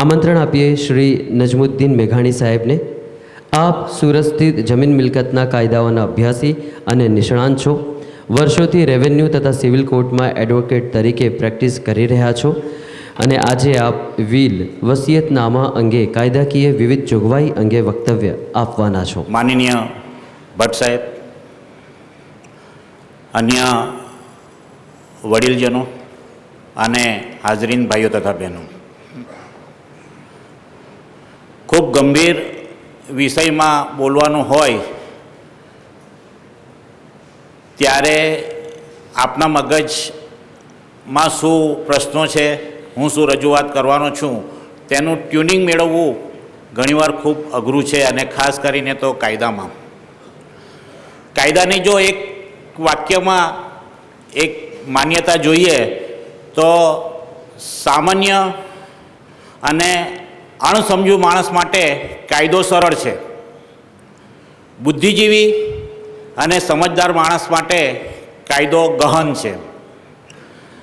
આમંત્રણ આપીએ શ્રી નજમુદ્દીન મેઘાણી સાહેબને. આપ સુરત સ્થિત જમીન મિલકતના કાયદાઓના અભ્યાસી અને નિષ્ણાંત છો. વર્ષોથી રેવન્યુ તથા સિવિલ કોર્ટમાં એડવોકેટ તરીકે પ્રેક્ટિસ કરી રહ્યા છો અને આજે આપ વિલ વસિયતનામા અંગે કાયદાકીય વિવિધ જોગવાઈ અંગે વક્તવ્ય આપવાના છો. માનનીય ભટ્ટ સાહેબ, અન્ય વડીલજનો અને હાજરીન ભાઈઓ તથા બહેનો, ખૂબ ગંભીર વિષયમાં બોલવાનું હોય ત્યારે આપના મગજમાં શું પ્રશ્નો છે, હું શું રજૂઆત કરવાનો છું તેનું ટ્યુનિંગ મેળવવું ઘણીવાર ખૂબ અઘરું છે. અને ખાસ કરીને તો કાયદાની જો એક વાક્યમાં એક માન્યતા જોઈએ તો સામાન્ય અને અણસમજુ માણસ માટે કાયદો સરળ છે, બુદ્ધિજીવી અને સમજદાર માણસ માટે કાયદો ગહન છે.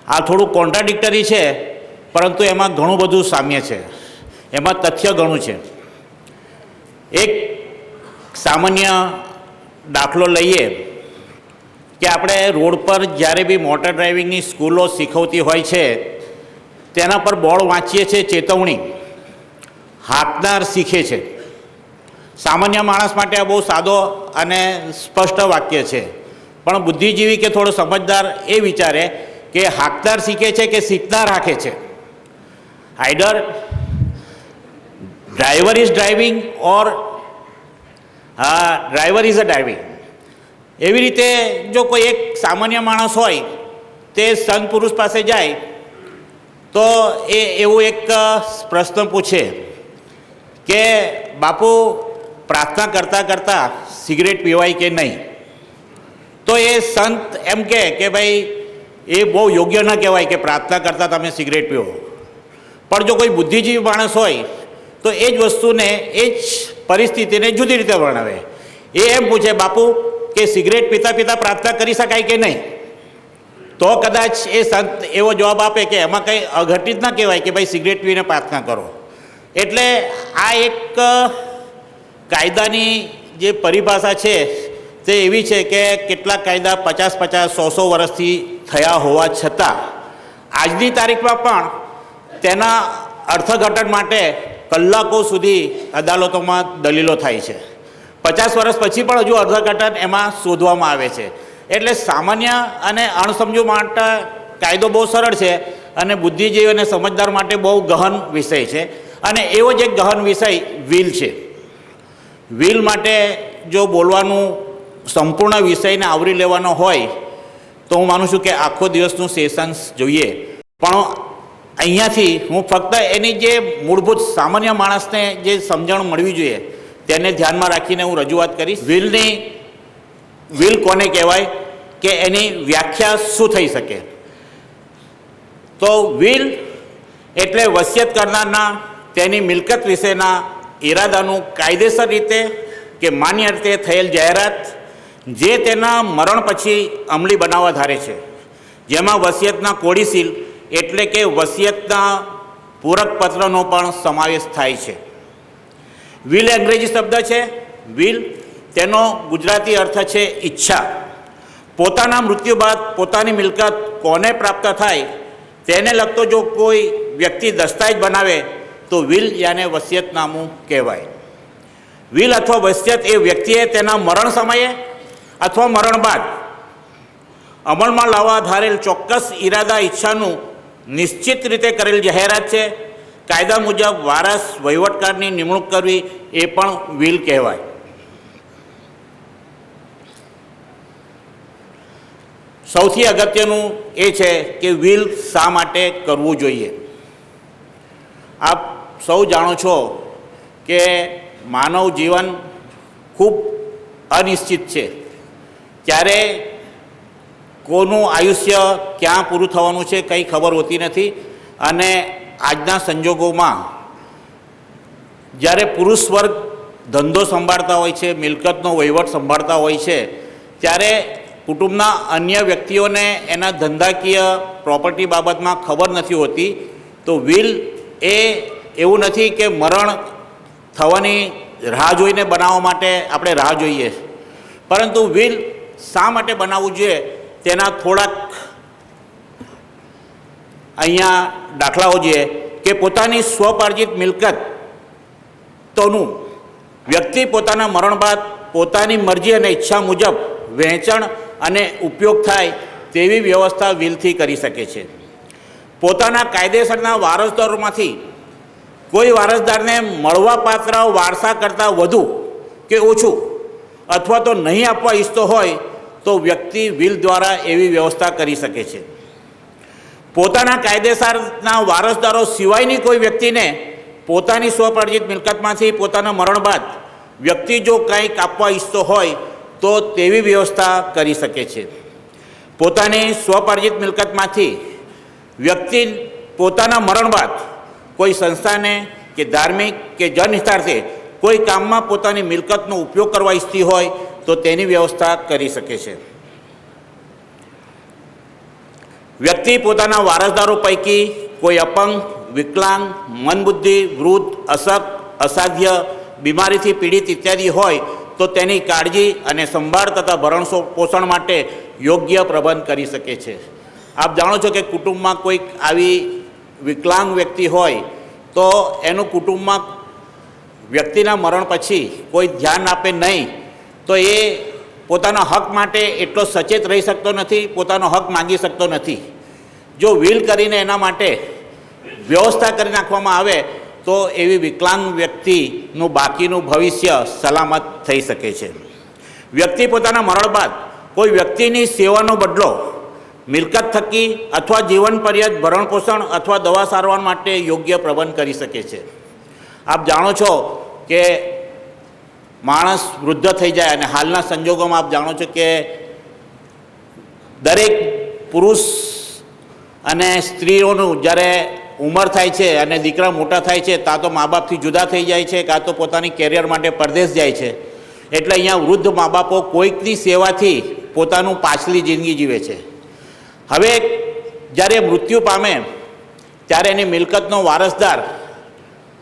આ થોડું કોન્ટ્રાડિક્ટરી છે, પરંતુ એમાં ઘણું બધું સામ્ય છે, એમાં તથ્ય ઘણું છે. એક સામાન્ય દાખલો લઈએ કે આપણે રોડ પર જ્યારે બી મોટર ડ્રાઇવિંગની સ્કૂલો શીખવતી હોય છે તેના પર બોર્ડ વાંચીએ છીએ, ચેતવણી, હાંકનાર શીખે છે. સામાન્ય માણસ માટે આ બહુ સાદો અને સ્પષ્ટ વાક્ય છે, પણ બુદ્ધિજીવી કે થોડો સમજદાર એ વિચારે કે હાંકનાર શીખે છે કે શીખનાર હાંકે છે. Either driver is driving or driver is a driving. એવી રીતે જો કોઈ એક સામાન્ય માણસ હોય તે સંત પુરુષ પાસે જાય તો એ એવું એક પ્રશ્ન પૂછે કે બાપુ, પ્રાર્થના કરતાં કરતાં સિગરેટ પીવાય કે નહીં? તો એ સંત એમ કે ભાઈ એ બહુ યોગ્ય ન કહેવાય કે પ્રાર્થના કરતાં તમે સિગરેટ પીવો. પણ જો કોઈ બુદ્ધિજીવી માણસ હોય તો એ જ વસ્તુને, એ જ પરિસ્થિતિને જુદી રીતે વર્ણવે. એ એમ પૂછે, બાપુ કે સિગરેટ પીતા પીતા પ્રાર્થના કરી શકાય કે નહીં? તો કદાચ એ સંત એવો જવાબ આપે કે એમાં કંઈ અઘટિત ના કહેવાય કે ભાઈ સિગરેટ પીને પ્રાર્થના કરો. એટલે આ એક કાયદાની જે પરિભાષા છે તે એવી છે કે કેટલાક કાયદા 50-100 વર્ષથી થયા હોવા છતાં આજની તારીખમાં પણ તેના અર્થઘટન માટે કલાકો સુધી અદાલતોમાં દલીલો થાય છે. 50 વર્ષ પછી પણ હજુ અર્થઘટન એમાં શોધવામાં આવે છે. એટલે સામાન્ય અને અણસમજુ માટે કાયદો બહુ સરળ છે અને બુદ્ધિજીવી અને સમજદાર માટે બહુ ગહન વિષય છે. અને એવો જ એક ગહન વિષય વિલ છે. વિલ માટે જો બોલવાનું, સંપૂર્ણ વિષયને આવરી લેવાનો હોય તો હું માનું છું કે આખો દિવસનું સેશન્સ જોઈએ. પણ અહીંયાથી હું ફક્ત એની જે મૂળભૂત સામાન્ય માણસને જે સમજણ મળવી જોઈએ તેને ધ્યાનમાં રાખીને હું રજૂઆત કરીશ. વિલ કોને કહેવાય કે એની વ્યાખ્યા શું થઈ શકે? તો વિલ એટલે વસિયત કરનારના તેની મિલકત વિશેના ઈરાદાનું કાયદેસર રીતે કે માન્ય રીતે થયેલ જાહેરાત જે તેના મરણ પછી અમલી બનાવવા ધારે છે, જેમાં વસિયતના કોડીસીલ એટલે કે વસિયતના પૂરક પત્રનો પણ સમાવેશ થાય છે. વિલ અંગ્રેજી શબ્દ છે. વિલ તેનો ગુજરાતી અર્થ છે ઈચ્છા. પોતાના મૃત્યુ બાદ પોતાની મિલકત કોને પ્રાપ્ત થાય તેને લગતો જો કોઈ વ્યક્તિ દસ્તાવેજ બનાવે તો વિલ યાને વસિયતનામું કહેવાય. વિલ અથવા વસિયત એ વ્યક્તિએ તેના મરણ સમયે અથવા મરણ બાદ અમલમાં લાવવા ધારેલ ચોક્કસ ઈરાદા, ઈચ્છાનું નિશ્ચિત રીતે કરેલ જાહેરાત છે. કાયદા મુજબ વારસ, વહીવટકારની નિમણૂક કરવી એ પણ વિલ કહેવાય. સૌથી અગત્યનું એ છે કે વિલ શા માટે કરવું જોઈએ. આપ સૌ જાણો છો કે માનવ જીવન ખૂબ અનિશ્ચિત છે. ત્યારે કોનું આયુષ્ય ક્યાં પૂરું થવાનું છે કંઈ ખબર હોતી નથી. અને આજના સંજોગોમાં જ્યારે પુરુષ વર્ગ ધંધો સંભાળતા હોય છે, મિલકતનો વહીવટ સંભાળતા હોય છે, ત્યારે કુટુંબના અન્ય વ્યક્તિઓને એના ધંધાકીય પ્રોપર્ટી બાબતમાં ખબર નથી હોતી. તો વિલ એ એવું નથી કે મરણ થવાની રાહ જોઈને બનાવવા માટે આપણે રાહ જોઈએ, પરંતુ વિલ શા માટે બનાવવું જોઈએ તેના થોડાક અહીંયા દાખલાઓ જોઈએ કે પોતાની સ્વપાર્જિત મિલકતોનું વ્યક્તિ પોતાના મરણ બાદ પોતાની મરજી અને ઈચ્છા મુજબ વહેંચણ અને ઉપયોગ થાય તેવી વ્યવસ્થા વિલથી કરી શકે છે. પોતાના કાયદેસરના વારસદારોમાંથી કોઈ વારસદારને મળવાપાત્ર વારસા કરતાં વધુ કે ઓછું અથવા તો નહીં આપવા ઈચ્છતો હોય તો વ્યક્તિ વિલ દ્વારા એવી વ્યવસ્થા કરી શકે છે. પોતાના કાયદેસરના વારસદારો સિવાયની કોઈ વ્યક્તિને પોતાની સ્વપરિચિત મિલકતમાંથી પોતાના મરણ બાદ વ્યક્તિ જો કંઈક આપવા ઈચ્છતો હોય તો તેવી વ્યવસ્થા કરી શકે છે. પોતાની સ્વપરિચિત મિલકતમાંથી વ્યક્તિ પોતાના મરણ બાદ કોઈ સંસ્થાને કે ધાર્મિક કે જનહિતાર્થે કોઈ કામમાં પોતાની મિલકતનો ઉપયોગ કરવા ઈચ્છતી હોય તો તેની વ્યવસ્થા કરી શકે છે. વ્યક્તિ પોતાના વારસદારો પૈકી કોઈ અપંગ, વિકલાંગ, મંદબુદ્ધિ, વૃદ્ધ, અશક્ત, અસાધ્ય, બીમારીથી પીડિત ઇત્યાદિ હોય તો તેની કાળજી અને સંભાળ તથા ભરણ પોષણ માટે યોગ્ય પ્રબંધ કરી શકે છે. આપ જાણો છો કે કુટુંબમાં કોઈક આવી વિકલાંગ વ્યક્તિ હોય તો એનું કુટુંબમાં વ્યક્તિના મરણ પછી કોઈ ધ્યાન આપે નહીં તો એ પોતાના હક માટે એટલો સચેત રહી શકતો નથી, પોતાનો હક માંગી શકતો નથી. જો વિલ કરીને એના માટે વ્યવસ્થા કરી નાખવામાં આવે તો એવી વિકલાંગ વ્યક્તિનું બાકીનું ભવિષ્ય સલામત થઈ શકે છે. વ્યક્તિ પોતાના મરણ બાદ કોઈ વ્યક્તિની સેવાનો બદલો મિલકત થકી અથવા જીવન પર્યંત ભરણ પોષણ અથવા દવા સારવાર માટે યોગ્ય પ્રબંધ કરી શકે છે. આપ જાણો છો કે માણસ વૃદ્ધ થઈ જાય અને હાલના સંજોગોમાં આપ જાણો છો કે દરેક પુરુષ અને સ્ત્રીઓનું જ્યારે ઉંમર થાય છે અને દીકરા મોટા થાય છે કાં તો મા બાપથી જુદા થઈ જાય છે, કાં તો પોતાની કેરિયર માટે પરદેશ જાય છે. એટલે અહીંયા વૃદ્ધ મા બાપો કોઈકની સેવાથી પોતાનું પાછલી જિંદગી જીવે છે. હવે જ્યારે મૃત્યુ પામે ત્યારે એની મિલકતનો વારસદાર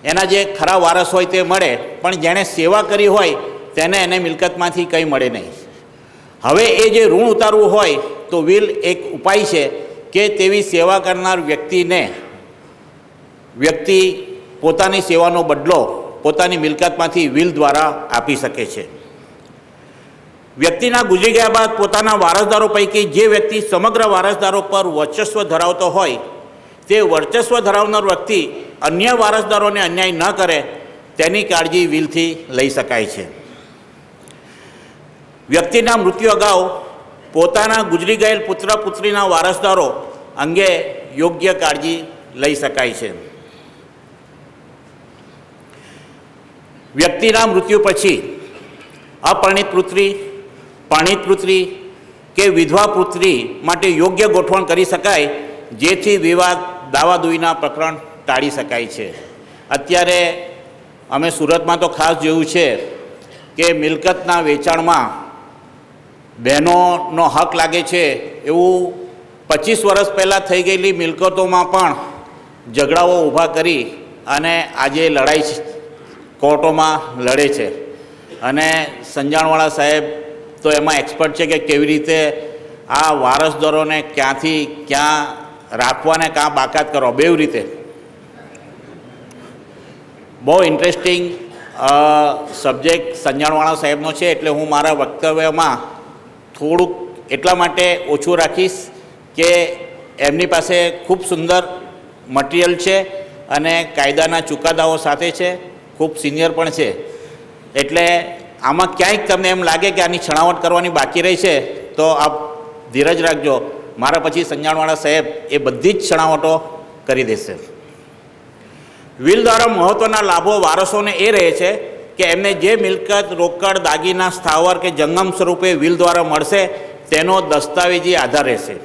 એના જે ખરા વારસ હોય તે મળે, પણ જેણે સેવા કરી હોય તેને એને મિલકતમાંથી કંઈ મળે નહીં. હવે એ જે ઋણ ઉતારવું હોય તો વિલ એક ઉપાય છે કે તેવી સેવા કરનાર વ્યક્તિ પોતાની સેવાનો બદલો પોતાની મિલકતમાંથી વિલ દ્વારા આપી શકે છે. વ્યક્તિના ગુજરી ગયા બાદ પોતાના વારસદારો પૈકી જે વ્યક્તિ સમગ્ર વારસદારો પર વર્ચસ્વ ધરાવતો હોય તે વર્ચસ્વ ધરાવનાર વ્યક્તિ અન્ય વારસદારોને અન્યાય ન કરે તેની કાળજી વિલથી લઈ શકાય છે. વ્યક્તિના મૃત્યુ અગાઉ પોતાના ગુજરી ગયેલ પુત્ર પુત્રીના વારસદારો અંગે યોગ્ય કાળજી લઈ શકાય છે. વ્યક્તિના મૃત્યુ પછી અપરિણિત પુત્રી, પરિણિત પુત્રી કે વિધવા પુત્રી માટે યોગ્ય ગોઠવણ કરી શકાય જેથી વિવાદ દાવાદોઈના પ્રકરણ ટાળી શકાય છે. અત્યારે અમે સુરતમાં તો ખાસ જોયું છે કે મિલકતના વેચાણમાં બહેનોનો હક લાગે છે એવું 25 વર્ષ પહેલાં થઈ ગયેલી મિલકતોમાં પણ ઝઘડાઓ ઊભા કરી અને આજે લડાઈ કોર્ટોમાં લડે છે. અને સંજાણવાળા સાહેબ તો એમાં એક્સપર્ટ છે કે કેવી રીતે આ વારસદારોને ક્યાંથી ક્યાં રાખવાને ક્યાં બાકાત કરવા, બેવ રીતે. બહુ ઇન્ટરેસ્ટિંગ સબ્જેક્ટ સંજાણવાળા સાહેબનો છે, એટલે હું મારા વક્તવ્યમાં થોડુંક એટલા માટે ઓછું રાખીશ કે એમની પાસે ખૂબ સુંદર મટીરિયલ છે અને કાયદાના ચુકાદાઓ સાથે છે, ખૂબ સિનિયર પણ છે. એટલે આમાં ક્યાંક તમને એમ લાગે કે આની છણાવટ કરવાની બાકી રહી છે તો આપ ધીરજ રાખજો, મારા પછી સંજાણવાળા સાહેબ એ બધી જ છણાવટો કરી દેશે. વિલ દ્વારા મહત્ત્વના લાભો વારસોને એ રહે છે કે એમને જે મિલકત, રોકડ, દાગીના, સ્થાવર કે જંગમ સ્વરૂપે વિલ દ્વારા મળશે તેનો દસ્તાવેજી આધાર રહેશે.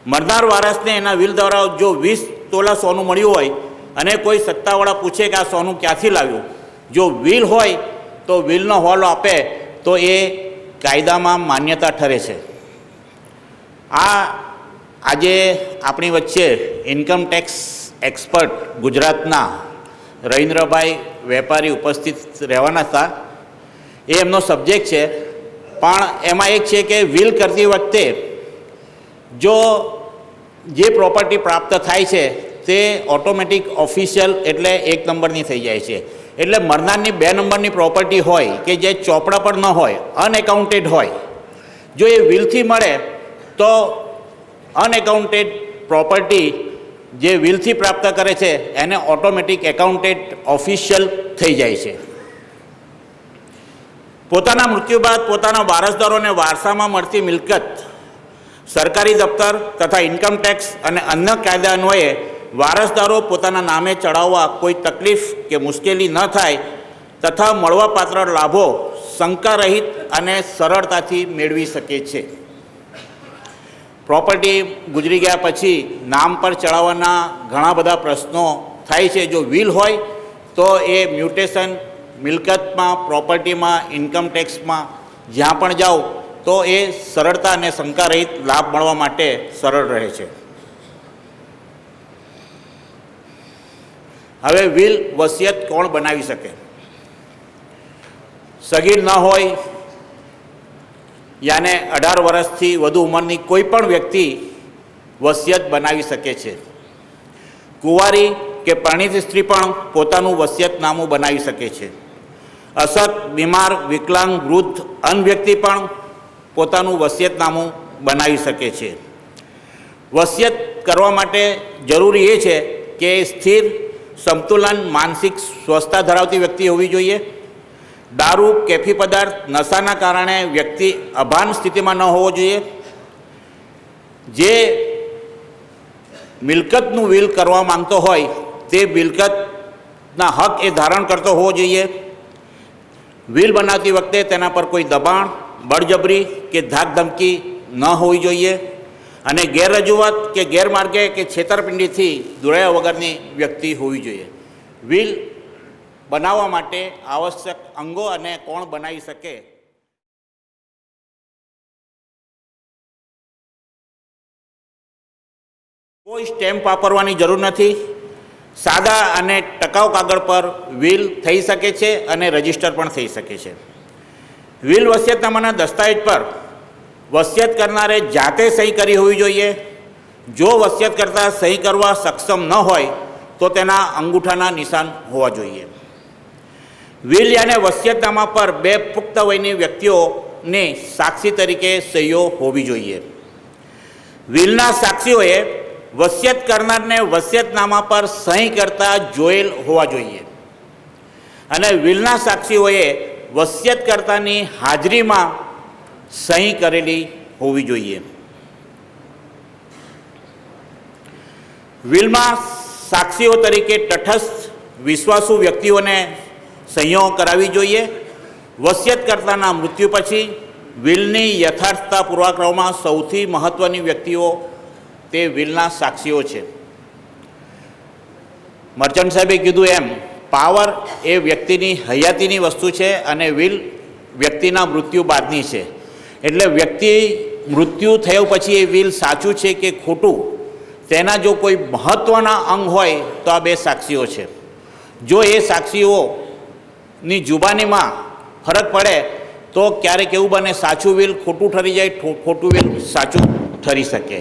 મરનાર વારસને એના વિલ દ્વારા જો 20 તોલા સોનું મળ્યું હોય અને કોઈ સત્તાવાળા પૂછે કે આ સોનું ક્યાંથી લાવ્યું, જો વિલ હોય તો વિલનો હવાલો આપે તો એ કાયદામાં માન્યતા ઠરે છે. આજે આપણી વચ્ચે ઇન્કમ ટેક્સ એક્સપર્ટ ગુજરાતના રવિન્દ્રભાઈ વેપારી ઉપસ્થિત રહેવાના હતા. એ એમનો સબ્જેક્ટ છે. પણ એમાં એક છે કે વિલ કરતી વખતે જો જે પ્રોપર્ટી પ્રાપ્ત થાય છે તે ઓટોમેટિક ઓફિશિયલ એટલે 1 નંબરની થઈ જાય છે. એટલે મરનારની 2 નંબરની પ્રોપર્ટી હોય કે જે ચોપડા પર ન હોય, અનએકાઉન્ટેડ હોય, જો એ વિલથી મળે તો અનએકાઉન્ટેડ પ્રોપર્ટી જે વિલથી પ્રાપ્ત કરે છે એને ઓટોમેટિક એકાઉન્ટેડ ઓફિશિયલ થઈ જાય છે. પોતાના મૃત્યુ બાદ પોતાના વારસદારોને વારસામાં મળતી મિલકત સરકારી દફતર તથા ઇન્કમટેક્સ અને અન્ય કાયદા અન્વયે વારસદારો પોતાના નામે ચડાવવા કોઈ તકલીફ કે મુશ્કેલી ન થાય તથા મળવાપાત્ર લાભો શંકારહિત અને સરળતાથી મેળવી શકે છે. પ્રોપર્ટી ગુજરી ગયા પછી નામ પર ચડાવવાના ઘણા બધા પ્રશ્નો થાય છે. જો વિલ હોય તો એ મ્યુટેશન મિલકતમાં, પ્રોપર્ટીમાં, ઇન્કમટેક્સમાં જ્યાં પણ જાઓ તો એ સરળતા અને શંકારહિત લાભ મળવા માટે સરળ રહે છે. હવે વિલ વસિયત કોણ બનાવી શકે? સગીર ન હોય યાને 18 વર્ષથી વધુ ઉંમરની કોઈ પણ વ્યક્તિ વસિયત બનાવી શકે છે. કુંવારી કે પરિણીત સ્ત્રી પણ પોતાનું વસિયતનામું બનાવી શકે છે. અશક્ત, બીમાર, વિકલાંગ, વૃદ્ધ, અન્ય વ્યક્તિ પણ પોતાનું વસિયતનામું બનાવી શકે છે. વસિયત કરવા માટે જરૂરી એ છે કે સ્થિર, સંતુલન, માનસિક સ્વસ્થતા ધરાવતી વ્યક્તિ હોવી જોઈએ. દારૂ, કેફી પદાર્થ, નશાના કારણે વ્યક્તિ અભાન સ્થિતિમાં ન હોવો જોઈએ. જે મિલકતનું વિલ કરવા માંગતો હોય તે મિલકતના હક એ ધારણ કરતો હોવો જોઈએ. વિલ બનાવતી વખતે તેના પર કોઈ દબાણ, બળજબરી કે ધાકધમકી ન હોવી જોઈએ અને ગેરરજૂઆત કે ગેરમાર્ગે કે છેતરપિંડીથી દોરાયા વગરની વ્યક્તિ હોવી જોઈએ. વિલ બનાવવા માટે આવશ્યક અંગો અને કોણ બનાવી શકે? કોઈ સ્ટેમ્પ વાપરવાની જરૂર નથી. સાદા અને ટકાઉ કાગળ પર વિલ થઈ શકે છે અને રજીસ્ટર પણ થઈ શકે છે. વિલ વસિયતનામાના દસ્તાવેજ પર વસિયત કરનારે જાતે સહી કરી હોવી જોઈએ. જો વસિયત કરતા સહી કરવા સક્ષમ ન હોય તો તેના અંગૂઠાના નિશાન હોવા જોઈએ. વિલ યાને વસિયતનામા પર 2 પુખ્ત વયની વ્યક્તિઓની સાક્ષી તરીકે સહીઓ હોવી જોઈએ. વિલના સાક્ષીઓએ વસિયત કરનારને વસિયતનામા પર સહી કરતા જોયેલ હોવા જોઈએ અને વિલના સાક્ષીઓએ વસિયતકર્તાની હાજરીમાં સહી કરેલી હોવી જોઈએ. વિલમાં સાક્ષીઓ તરીકે તટસ્થ, વિશ્વાસુ વ્યક્તિઓને સહીઓ કરાવવી જોઈએ. વસિયતકર્તાના મૃત્યુ પછી વિલની યથાર્થતા પૂરા કરવામાં સૌથી મહત્ત્વની વ્યક્તિઓ તે વિલના સાક્ષીઓ છે. મર્ચન્ટ સાહેબે કીધું એમ પાવર એ વ્યક્તિની હયાતીની વસ્તુ છે અને વિલ વ્યક્તિના મૃત્યુ બાદની છે. એટલે વ્યક્તિ મૃત્યુ થયા પછી એ વિલ સાચું છે કે ખોટું તેના જો કોઈ મહત્ત્વના અંગ હોય તો આ 2 સાક્ષીઓ છે. જો એ સાક્ષીઓની જુબાનીમાં ફરક પડે તો ક્યારેક એવું બને સાચું વિલ ખોટું ઠરી જાય, ખોટું વિલ સાચું ઠરી શકે.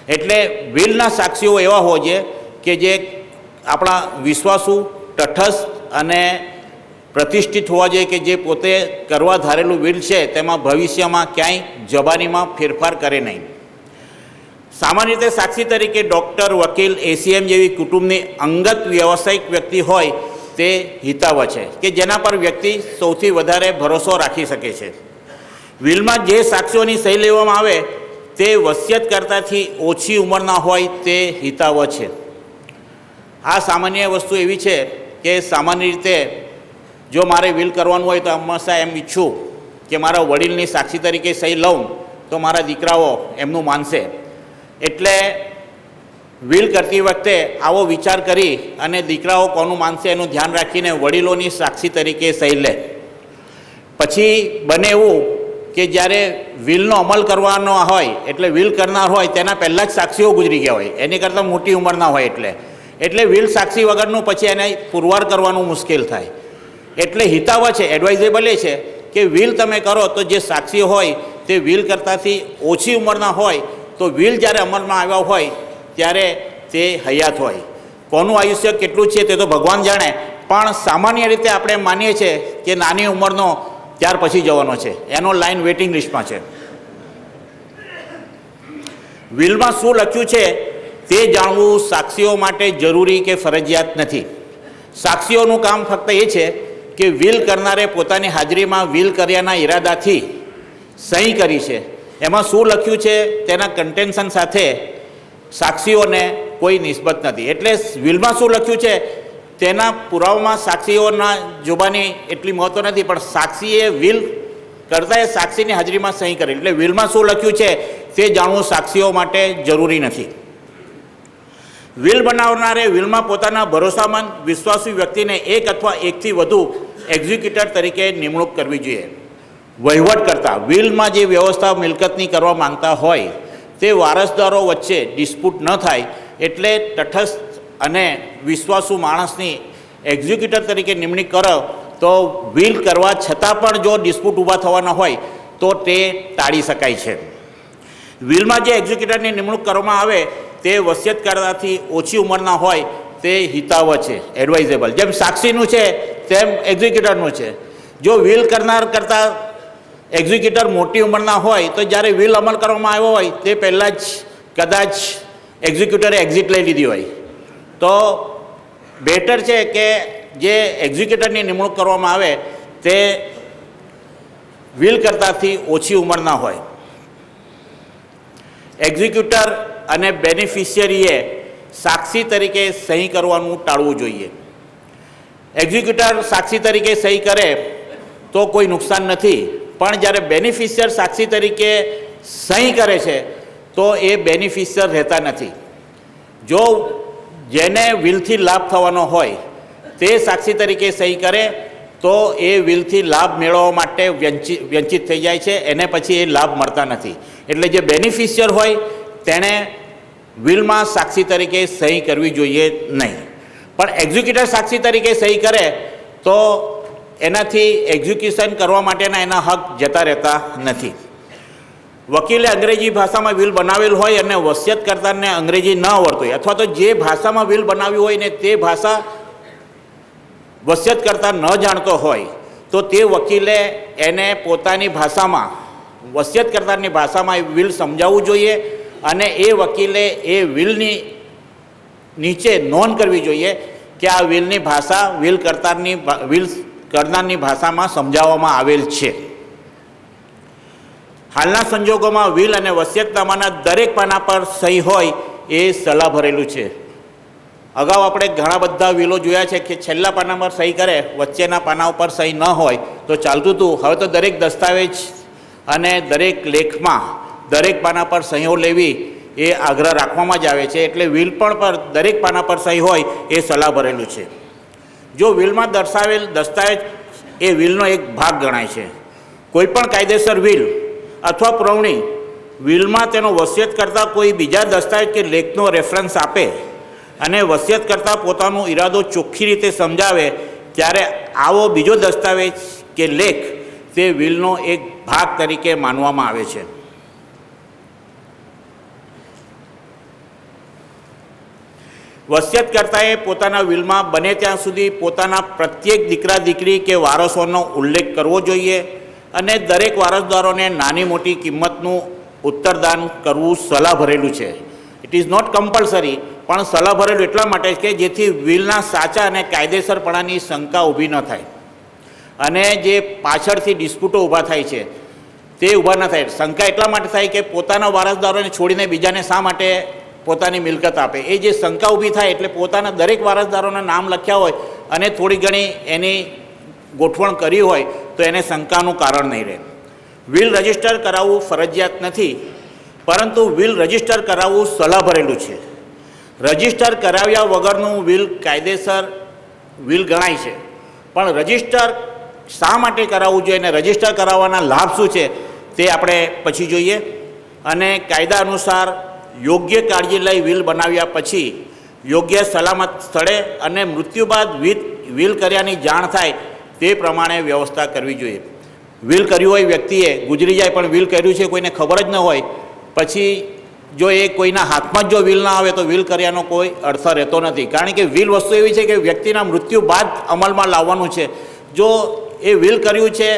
એટલે વિલના સાક્ષીઓ એવા હોય છે કે જે આપણા વિશ્વાસુ, તટસ્થ અને પ્રતિષ્ઠિત હોવા જોઈએ કે જે પોતે કરવા ધારેલું વિલ છે તેમાં ભવિષ્યમાં ક્યાંય જબાનીમાં ફેરફાર કરે નહીં. સામાન્ય રીતે સાક્ષી તરીકે ડૉક્ટર, વકીલ, એસીએમ જેવી કુટુંબની અંગત વ્યવસાયિક વ્યક્તિ હોય તે હિતાવહ છે કે જેના પર વ્યક્તિ સૌથી વધારે ભરોસો રાખી શકે છે. વિલમાં જે સાક્ષીઓની સહી લેવામાં આવે તે વસિયતકર્તાથી ઓછી ઉંમરના હોય તે હિતાવહ છે. આ સામાન્ય વસ્તુ એવી છે કે સામાન્ય રીતે જો મારે વિલ કરવાનું હોય તો હંમેશા એમ ઈચ્છું કે મારા વડીલની સાક્ષી તરીકે સહી લઉં તો મારા દીકરાઓ એમનું માનશે. એટલે વિલ કરતી વખતે આવો વિચાર કરી અને દીકરાઓ કોનું માનશે એનું ધ્યાન રાખીને વડીલોની સાક્ષી તરીકે સહી લે. પછી બને એવું કે જ્યારે વિલનો અમલ કરવાનો હોય એટલે વિલ કરનાર હોય તેના પહેલાં જ સાક્ષીઓ ગુજરી ગયા હોય, એની કરતાં મોટી ઉંમરના હોય એટલે વિલ સાક્ષી વગરનું પછી એને પુરવાર કરવાનું મુશ્કેલ થાય. એટલે હિતાવહ છે, એડવાઇઝેબલ એ છે કે વિલ તમે કરો તો જે સાક્ષી હોય તે વિલ કરતાંથી ઓછી ઉંમરના હોય તો વિલ જ્યારે અમલમાં આવ્યા હોય ત્યારે તે હયાત હોય. કોનું આયુષ્ય કેટલું છે તે તો ભગવાન જાણે, પણ સામાન્ય રીતે આપણે માનીએ છીએ કે નાની ઉંમરનો ત્યાર પછી જવાનો છે, એનો લાઈન વેઇટિંગ લિસ્ટમાં છે. વિલમાં શું લખ્યું છે તે જાણવું સાક્ષીઓ માટે જરૂરી કે ફરજિયાત નથી. સાક્ષીઓનું કામ ફક્ત એ છે કે વિલ કરનારે પોતાની હાજરીમાં વિલ કર્યાના ઈરાદાથી સહી કરી છે, એમાં શું લખ્યું છે તેના કન્ટેન્શન સાથે સાક્ષીઓને કોઈ નિસ્બત નથી. એટલે વિલમાં શું લખ્યું છે તેના પુરાવામાં સાક્ષીઓના જુબાની એટલી મહત્વ નથી, પણ સાક્ષીએ વિલ કરતા એ સાક્ષીની હાજરીમાં સહી કરી. એટલે વિલમાં શું લખ્યું છે તે જાણવું સાક્ષીઓ માટે જરૂરી નથી. વિલ બનાવનારે વિલમાં પોતાના ભરોસામંદ વિશ્વાસુ વ્યક્તિને એક અથવા એકથી વધુ એક્ઝિક્યુટર તરીકે નિમણૂક કરવી જોઈએ. વહીવટ કરતા વિલમાં જે વ્યવસ્થા મિલકતની કરવા માંગતા હોય તે વારસદારો વચ્ચે ડિસ્પ્યુટ ન થાય એટલે તટસ્થ અને વિશ્વાસુ માણસની એક્ઝિક્યુટર તરીકે નિમણૂક કરો તો વિલ કરવા છતાં પણ જો ડિસ્પ્યુટ ઊભા થવાના હોય તો તે ટાળી શકાય છે. વિલમાં જે એક્ઝિક્યુટરની નિમણૂક કરવામાં આવે તે વસિયત કરતાથી ઓછી ઉંમરના હોય તે હિતાવહ છે, એડવાઇઝેબલ. જેમ સાક્ષીનું છે તેમ એક્ઝિક્યુટરનું છે. જો વિલ કરનાર કરતાં એક્ઝિક્યુટર મોટી ઉંમરના હોય તો જ્યારે વિલ અમલ કરવામાં આવ્યો હોય તે પહેલાં જ કદાચ એક્ઝિક્યુટરે એક્ઝિટ લઈ લીધી હોય તો બેટર છે કે જે એક્ઝિક્યુટરની નિમણૂક કરવામાં આવે તે વિલ કરતાંથી ઓછી ઉંમરના હોય. એક્ઝિક્યુટર અને બેનિફિશિયરીએ સાક્ષી તરીકે સહી કરવાનું ટાળવું જોઈએ. એક્ઝિક્યુટર સાક્ષી તરીકે સહી કરે તો કોઈ નુકસાન નથી, પણ જ્યારે બેનિફિશિયર સાક્ષી તરીકે સહી કરે છે તો એ બેનિફિશિયર રહેતા નથી. જો જેને વિલથી લાભ થવાનો હોય તે સાક્ષી તરીકે સહી કરે તો એ વિલથી લાભ મેળવવા માટે વંચિત થઈ જાય છે, એને પછી એ લાભ મળતા નથી. એટલે જે બેનિફિશિયર હોય તેણે વિલમાં સાક્ષી તરીકે સહી કરવી જોઈએ નહીં. પણ એક્ઝિક્યુટર સાક્ષી તરીકે સહી કરે તો એનાથી એક્ઝિક્યુશન કરવા માટેના એના હક જતા રહેતા નથી. વકીલે અંગ્રેજી ભાષામાં વિલ બનાવેલ હોય અને વસિયતકર્તાને અંગ્રેજી ન આવડતું હોય અથવા તો જે ભાષામાં વિલ બનાવ્યું હોય ને તે ભાષા વસિયતકર્તા ન જાણતો હોય તો તે વકીલે એને પોતાની ભાષામાં વસિયતકર્તાની ભાષામાં એ વિલ સમજાવવું જોઈએ અને એ વકીલે એ વિલની નીચે નોંધ કરવી જોઈએ કે આ વિલની ભાષા વિલ કરનારની ભાષામાં સમજાવવામાં આવેલ છે. હાલના સંજોગોમાં વિલ અને વસિયતનામાના દરેક પાના પર સહી હોય એ સલાહ ભરેલું છે. અગાઉ આપણે ઘણા બધા વિલો જોયા છે કે છેલ્લા પાના પર સહી કરે, વચ્ચેના પાના ઉપર સહી ન હોય તો ચાલતું હતું. હવે તો દરેક દસ્તાવેજ અને દરેક લેખમાં દરેક પાના પર સહીઓ લેવી એ આગ્રહ રાખવામાં જ આવે છે. એટલે વિલ પણ પર દરેક પાના પર સહી હોય એ સલાહ ભરેલું છે. જો વિલમાં દર્શાવેલ દસ્તાવેજ એ વિલનો એક ભાગ ગણાય છે. કોઈપણ કાયદેસર વિલ અથવા પુરવણી વિલમાં તેનો વસિયત કરતાં કોઈ બીજા દસ્તાવેજ કે લેખનો રેફરન્સ આપે અને વસિયત કરતાં પોતાનો ઈરાદો ચોખ્ખી રીતે સમજાવે ત્યારે આવો બીજો દસ્તાવેજ કે લેખ તે વિલનો એક ભાગ તરીકે માનવામાં આવે છે. વસિયતકર્તાએ પોતાના વિલમાં બને ત્યાં સુધી પોતાના પ્રત્યેક દીકરા દીકરી કે વારસોનો ઉલ્લેખ કરવો જોઈએ અને દરેક વારસદારોને નાની મોટી કિંમતનું ઉત્તરદાન કરવું સલાહ ભરેલું છે. ઇટ ઇઝ નોટ કમ્પલસરી, પણ સલાહ ભરેલું એટલા માટે કે જેથી વિલના સાચા અને કાયદેસરપણાની શંકા ઊભી ન થાય અને જે પાછળથી ડિસ્પ્યુટો ઊભા થાય છે તે ઊભા ન થાય. શંકા એટલા માટે થાય કે પોતાના વારસદારોને છોડીને બીજાને શા માટે પોતાની મિલકત આપે, એ જે શંકા ઊભી થાય એટલે પોતાના દરેક વારસદારોના નામ લખ્યા હોય અને થોડી ઘણી એની ગોઠવણ કરી હોય તો એને શંકાનું કારણ નહીં રહે. વિલ રજિસ્ટર કરાવવું ફરજિયાત નથી, પરંતુ વિલ રજિસ્ટર કરાવવું સલાહ ભરેલું છે. રજિસ્ટર કરાવ્યા વગરનું વિલ કાયદેસર વિલ ગણાય છે, પણ રજિસ્ટર શા માટે કરાવવું જોઈએ અને રજિસ્ટર કરાવવાના લાભ શું છે તે આપણે પછી જોઈએ. અને કાયદા અનુસાર યોગ્ય કાળજી લઈ વિલ બનાવ્યા પછી યોગ્ય સલામત સ્થળે અને મૃત્યુ બાદ વિલ કર્યાની જાણ થાય તે પ્રમાણે વ્યવસ્થા કરવી જોઈએ. વિલ કર્યું હોય વ્યક્તિએ ગુજરી જાય પણ વિલ કર્યું છે કોઈને ખબર જ ન હોય, પછી જો એ કોઈના હાથમાં જ જો વિલ ના આવે તો વિલ કર્યાનો કોઈ અર્થ રહેતો નથી. કારણ કે વિલ વસ્તુ એવી છે કે વ્યક્તિના મૃત્યુ બાદ અમલમાં લાવવાનું છે. જો એ વિલ કર્યું છે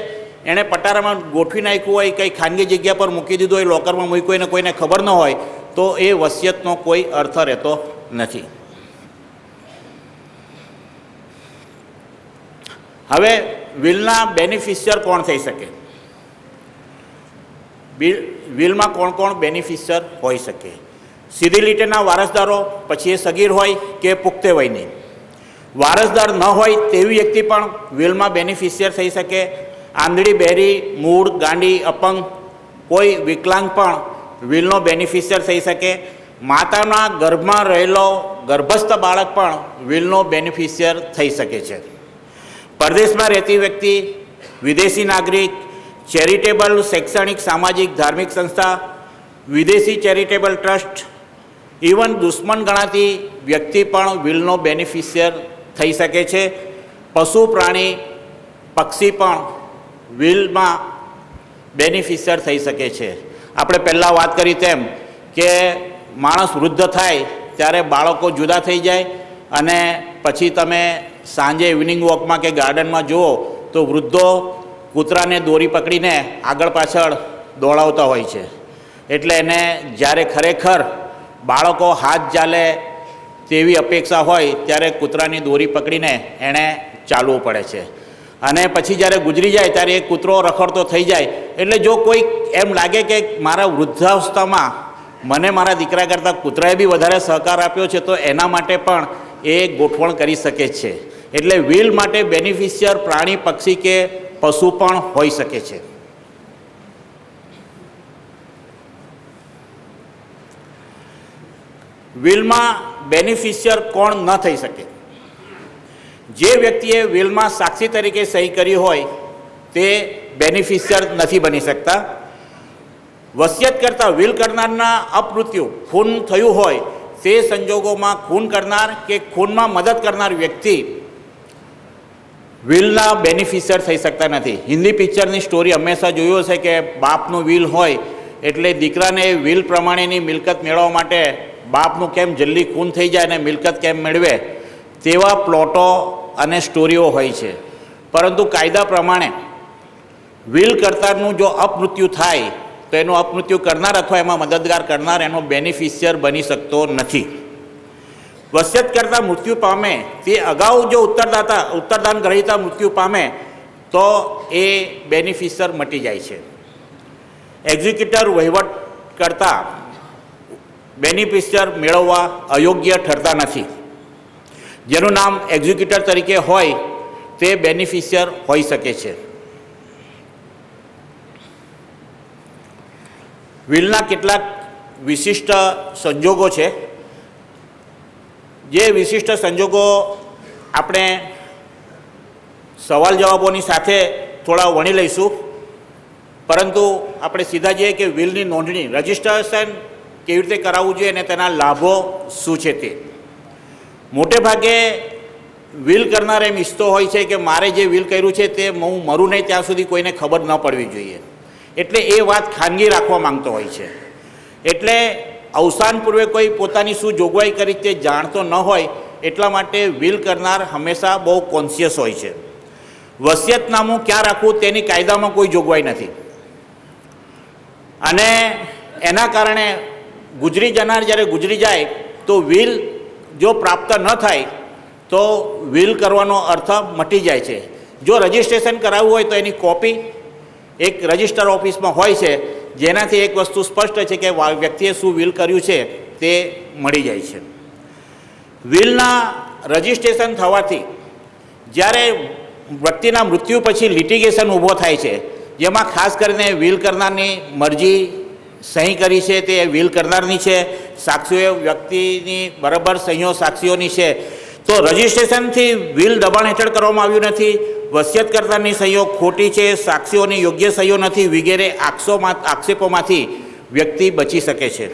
એણે પટારામાં ગોઠવી નાખ્યું હોય, કંઈ ખાનગી જગ્યા પર મૂકી દીધું હોય, લોકરમાં મૂક્યું હોય ને કોઈને ખબર ન હોય તો એ વસિયતનો કોઈ અર્થ રહેતો નથી. હવે વિલના બેનિફિશિયર કોણ થઈ શકે? વિલમાં કોણ કોણ બેનિફિશિયર હોઈ શકે? સીધી લીટીના વારસદારો, પછી એ સગીર હોય કે પુખ્તે વયની. વારસદાર ન હોય તેવી વ્યક્તિ પણ વિલમાં બેનિફિશિયર થઈ શકે. આંધળી, બહેરી, મૂળ, ગાંડી, અપંગ, કોઈ વિકલાંગ પણ વિલનો બેનિફિશિયર થઈ શકે. માતાના ગર્ભમાં રહેલો ગર્ભસ્થ બાળક પણ વિલનો બેનિફિશિયર થઈ શકે છે. પરદેશમાં રહેતી વ્યક્તિ, વિદેશી નાગરિક, ચેરિટેબલ, શૈક્ષણિક, સામાજિક, ધાર્મિક સંસ્થા, વિદેશી ચેરિટેબલ ટ્રસ્ટ, ઇવન દુશ્મન ગણાતી વ્યક્તિ પણ વિલનો બેનિફિશિયર થઈ શકે છે. પશુ, પ્રાણી, પક્ષી પણ વિલમાં બેનિફિશિયર થઈ શકે છે. આપણે પહેલાં વાત કરી તેમ કે માણસ વૃદ્ધ થાય ત્યારે બાળકો જુદા થઈ જાય અને પછી તમે સાંજે ઇવનિંગ વોકમાં કે ગાર્ડનમાં જુઓ તો વૃદ્ધો કૂતરાને દોરી પકડીને આગળ પાછળ દોડાવતા હોય છે. એટલે એને જ્યારે ખરેખર બાળકો હાથ ચાલે તેવી અપેક્ષા હોય ત્યારે કૂતરાની દોરી પકડીને એણે ચાલવું પડે છે. અને પછી જ્યારે ગુજરી જાય ત્યારે એ કૂતરો રખડતો થઈ જાય. એટલે જો કોઈ એમ લાગે કે મારા વૃદ્ધાવસ્થામાં મને મારા દીકરા કરતાં કૂતરાએ બી વધારે સહકાર આપ્યો છે તો એના માટે પણ એ ગોઠવણ કરી શકે છે. એટલે વિલ માટે બેનિફિશિયર પ્રાણી, પક્ષી કે પશુ પણ હોઈ શકે છે. વિલમાં બેનિફિશિયર કોણ ન થઈ શકે? જે વ્યક્તિએ વિલમાં સાક્ષી તરીકે સહી કરી હોય તે બેનિફિશિયર નથી બની શકતા. વસિયત કરતાં વિલ કરનારના અપમૃત્યુ, ખૂન થયું હોય તે સંજોગોમાં ખૂન કરનાર કે ખૂનમાં મદદ કરનાર વ્યક્તિ વિલના બેનિફિશિયર થઈ શકતા નથી. હિન્દી પિક્ચરની સ્ટોરી હંમેશા જોયો છે કે બાપનું વિલ હોય એટલે દીકરાને વિલ પ્રમાણેની મિલકત મેળવવા માટે બાપનું કેમ જલ્દી ખૂન થઈ જાય અને મિલકત કેમ મેળવે તેવા પ્લોટો અને સ્ટોરીઓ હોય છે. પરંતુ કાયદા પ્રમાણે વિલ કરતારનું જો અપમૃત્યુ થાય તો એનું અપમૃત્યુ કરનાર અથવા એમાં મદદગાર કરનાર એનો બેનિફિશિયર બની શકતો નથી. વસિયત કરતા મૃત્યુ પામે તે અગાઉ જો ઉત્તરદાન ગ્રહીતા મૃત્યુ પામે તો એ બેનિફિશિયર મટી જાય છે. એક્ઝિક્યુટર વહીવટ કરતા બેનિફિશિયર મેળવવા અયોગ્ય ઠરતા નથી. જેનું નામ એક્ઝિક્યુટર તરીકે હોય તે બેનિફિશિયર હોઈ શકે છે. વિલના કેટલાક વિશિષ્ટ સંજોગો છે. જે વિશિષ્ટ સંજોગો આપણે સવાલ જવાબોની સાથે થોડા વણી લઈશું, પરંતુ આપણે સીધા જઈએ કે વિલની નોંધણી, રજિસ્ટ્રેશન કેવી રીતે કરાવવું જોઈએ અને તેના લાભો શું છે તે. મોટે ભાગે વિલ કરનાર એમ ઈચ્છતો હોય છે કે મારે જે વિલ કર્યું છે તે હું મરું નહીં ત્યાં સુધી કોઈને ખબર ન પડવી જોઈએ. એટલે એ વાત ખાનગી રાખવા માંગતો હોય છે. એટલે અવસાન પૂર્વે કોઈ પોતાની શું જોગવાઈ કરી તે જાણતો ન હોય એટલા માટે વિલ કરનાર હંમેશા બહુ કોન્શિયસ હોય છે. વસિયતનામું ક્યાં રાખવું તેની કાયદામાં કોઈ જોગવાઈ નથી અને એના કારણે ગુજરી જનાર જ્યારે ગુજરી જાય તો વિલ જો પ્રાપ્ત ન થાય તો વિલ કરવાનો અર્થ મટી જાય છે. જો રજિસ્ટ્રેશન કરાવવું હોય તો એની કોપી એક રજિસ્ટર ઓફિસમાં હોય છે, જેનાથી એક વસ્તુ સ્પષ્ટ છે કે વ્યક્તિએ શું વિલ કર્યું છે તે મળી જાય છે. વિલના રજિસ્ટ્રેશન થવાથી જ્યારે વ્યક્તિના મૃત્યુ પછી લિટિગેશન ઊભો થાય છે, જેમાં ખાસ કરીને વિલ કરનારની મરજી સહી કરી છે તે વિલ કરનારની છે, સાક્ષીઓ વ્યક્તિની બરાબર સહીઓ સાક્ષીઓની છે, તો રજિસ્ટ્રેશનથી વિલ દબાણ હેઠળ કરવામાં આવ્યું નથી, વસિયત કરતાની સહીઓ ખોટી છે, સાક્ષીઓની યોગ્ય સહીઓ નથી વગેરે આક્ષેપોમાંથી વ્યક્તિ બચી શકે છે.